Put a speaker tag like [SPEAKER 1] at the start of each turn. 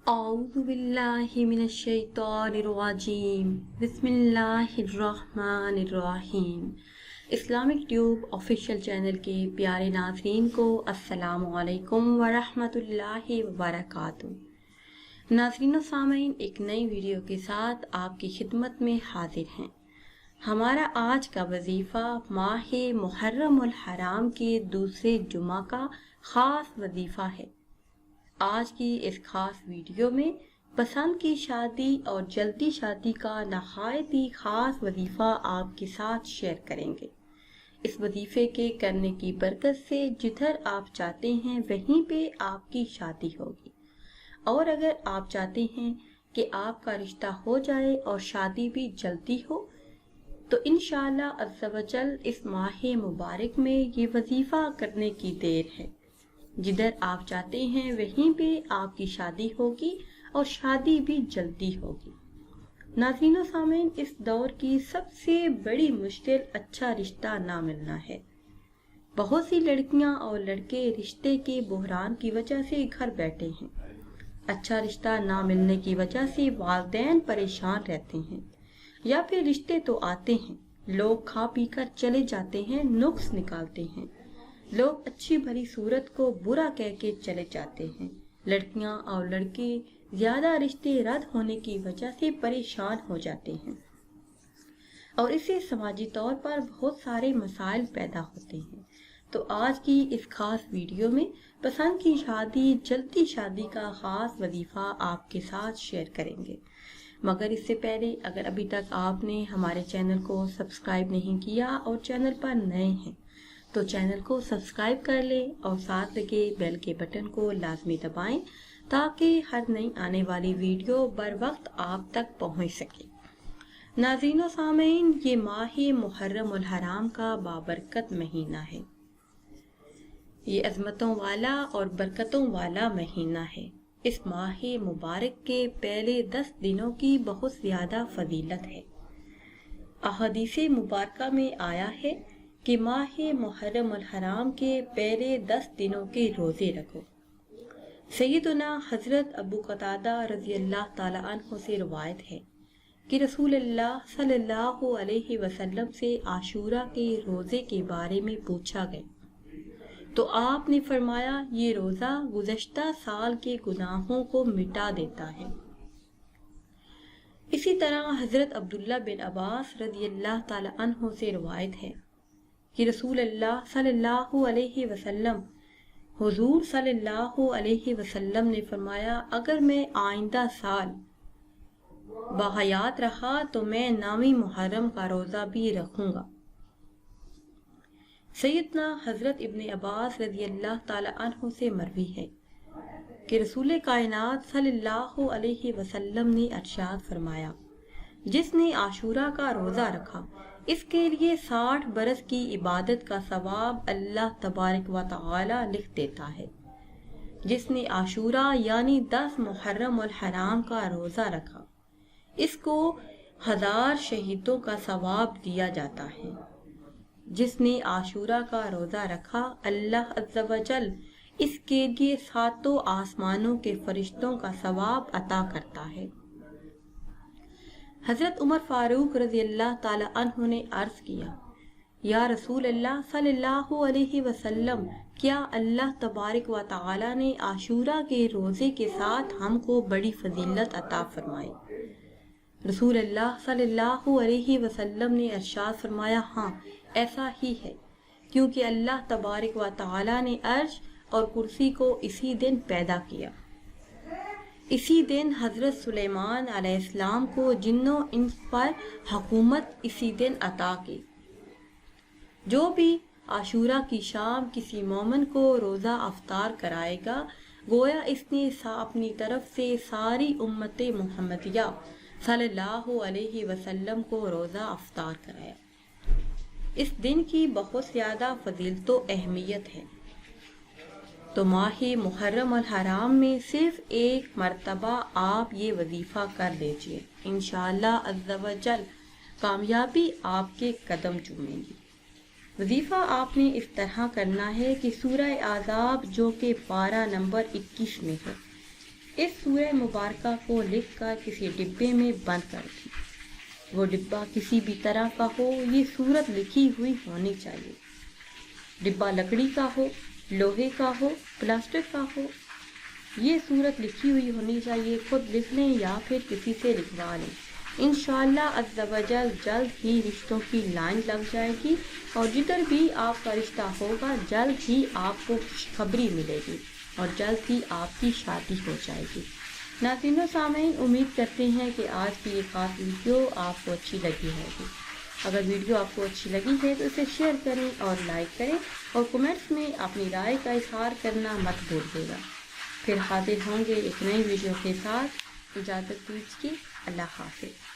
[SPEAKER 1] اعوذ باللہ من الشیطان الرجیم بسم اللہ الرحمن الرحیم۔ اسلامک ٹیوب آفیشیل چینل کے پیارے ناظرین کو السلام علیکم ورحمۃ اللہ وبرکاتہ۔ ناظرین و سامعین، ایک نئی ویڈیو کے ساتھ آپ کی خدمت میں حاضر ہیں۔ ہمارا آج کا وظیفہ ماہ محرم الحرام کے دوسرے جمعہ کا خاص وظیفہ ہے۔ آج کی اس خاص ویڈیو میں پسند کی شادی اور جلدی شادی کا نہایت ہی خاص وظیفہ آپ کے ساتھ شیئر کریں گے۔ اس وظیفے کے کرنے کی برکت سے جدھر آپ چاہتے ہیں وہیں پہ آپ کی شادی ہوگی، اور اگر آپ چاہتے ہیں کہ آپ کا رشتہ ہو جائے اور شادی بھی جلدی ہو تو انشاءاللہ عز و جل اس ماہ مبارک میں یہ وظیفہ کرنے کی دیر ہے۔ جدھر آپ چاہتے ہیں وہیں پہ آپ کی شادی ہوگی اور شادی بھی جلدی ہوگی۔ ناظرین و سامعین، اس دور کی سب سے بڑی مشکل اچھا رشتہ نہ ملنا ہے۔ بہت سی لڑکیاں اور لڑکے رشتے کے بحران کی وجہ سے گھر بیٹھے ہیں۔ اچھا رشتہ نہ ملنے کی وجہ سے والدین پریشان رہتے ہیں، یا پھر رشتے تو آتے ہیں، لوگ کھا پی کر چلے جاتے ہیں، نقص نکالتے ہیں، لوگ اچھی بھلی صورت کو برا کہہ کے چلے جاتے ہیں۔ لڑکیاں اور لڑکے زیادہ رشتے رد ہونے کی وجہ سے پریشان ہو جاتے ہیں، اور اس سے سماجی طور پر بہت سارے مسائل پیدا ہوتے ہیں۔ تو آج کی اس خاص ویڈیو میں پسند کی شادی جلدی شادی کا خاص وظیفہ آپ کے ساتھ شیئر کریں گے۔ مگر اس سے پہلے اگر ابھی تک آپ نے ہمارے چینل کو سبسکرائب نہیں کیا اور چینل پر نئے ہیں تو چینل کو سبسکرائب کر لیں اور ساتھ لگے بیل کے بٹن کو لازمی دبائیں تاکہ ہر نئی آنے والی ویڈیو بر وقت آپ تک پہنچ سکے۔ ناظرین و سامعین، یہ ماہ محرم الحرام کا بابرکت مہینہ ہے۔ یہ عظمتوں والا اور برکتوں والا مہینہ ہے۔ اس ماہ مبارک کے پہلے 10 دنوں کی بہت زیادہ فضیلت ہے۔ احادیث مبارکہ میں آیا ہے کہ ماہ محرم الحرام کے پہلے 10 دنوں کے روزے رکھو۔ سیدنا حضرت ابو قتادہ رضی اللہ تعالی عنہ سے روایت ہے کہ رسول اللہ صلی اللہ علیہ وسلم سے عاشورہ کے روزے کے بارے میں پوچھا گیا تو آپ نے فرمایا، یہ روزہ گزشتہ سال کے گناہوں کو مٹا دیتا ہے۔ اسی طرح حضرت عبداللہ بن عباس رضی اللہ تعالی عنہ سے روایت ہے کہ رسول اللہ صلی اللہ علیہ وسلم حضور صلی اللہ علیہ وسلم نے فرمایا، اگر میں آئندہ سال بحیات رہا تو میں نامی محرم کا روزہ بھی رکھوں گا۔ سیدنا حضرت ابن عباس رضی اللہ تعالی عنہ سے مروی ہے کہ رسول کائنات صلی اللہ علیہ وسلم نے ارشاد فرمایا، جس نے عاشورہ کا روزہ رکھا اس کے لیے 60 برس کی عبادت کا ثواب اللہ تبارک و تعالی لکھ دیتا ہے۔ جس نے عاشورہ یعنی 10 محرم الحرام کا روزہ رکھا اس کو 1000 شہیدوں کا ثواب دیا جاتا ہے۔ جس نے عاشورہ کا روزہ رکھا اللہ عز و جل اس کے لیے 7 آسمانوں کے فرشتوں کا ثواب عطا کرتا ہے۔ حضرت عمر فاروق رضی اللہ تعالی عنہ نے عرض کیا، یا رسول اللہ صلی اللہ علیہ وسلم، کیا اللہ تبارک و تعالی نے عاشورہ کے روزے کے ساتھ ہم کو بڑی فضیلت عطا فرمائی؟ رسول اللہ صلی اللہ علیہ وسلم نے ارشاد فرمایا، ہاں ایسا ہی ہے، کیونکہ اللہ تبارک و تعالی نے عرش اور کرسی کو اسی دن پیدا کیا۔ اسی دن حضرت سلیمان علیہ السلام کو جنوں انس پر حکومت اسی دن عطا کی۔ جو بھی عاشورہ کی شام کسی مومن کو روزہ افطار کرائے گا، گویا اس نے اپنی طرف سے ساری امت محمدیہ صلی اللہ علیہ وسلم کو روزہ افطار کرایا۔ اس دن کی بہت زیادہ فضیلت و اہمیت ہے۔ تو ماہ محرم الحرام میں صرف ایک مرتبہ آپ یہ وظیفہ کر لیجئے، انشاءاللہ عز و جل کامیابی آپ کے قدم چومیں گی۔ وظیفہ آپ نے اس طرح کرنا ہے کہ سورہ احزاب جو کہ پارہ نمبر 21 میں ہے، اس سورہ مبارکہ کو لکھ کر کسی ڈبے میں بند کر دی۔ وہ ڈبہ کسی بھی طرح کا ہو، یہ سورت لکھی ہوئی ہونی چاہیے۔ ڈبہ لکڑی کا ہو، لوہے کا ہو، پلاسٹک کا ہو، یہ سورت لکھی ہوئی ہونی چاہیے۔ خود لکھ لیں یا پھر کسی سے لکھوا لیں۔ انشاءاللہ عز و جل جلد ہی رشتوں کی لائن لگ جائے گی، اور جدھر بھی آپ کا رشتہ ہوگا جلد ہی آپ کو خوشخبری ملے گی، اور جلد ہی آپ کی شادی ہو جائے گی۔ ناظرین و سامعین، امید کرتے ہیں کہ آج کی یہ خاص ویڈیو آپ کو اچھی لگی ہوگی۔ اگر ویڈیو آپ کو اچھی لگی ہے تو اسے شیئر کریں اور لائک کریں، اور کمنٹس میں اپنی رائے کا اظہار کرنا مت بھولیے گا۔ پھر حاضر ہوں گے ایک نئی ویڈیو کے ساتھ۔ اجازت دیجیے، اللہ حافظ۔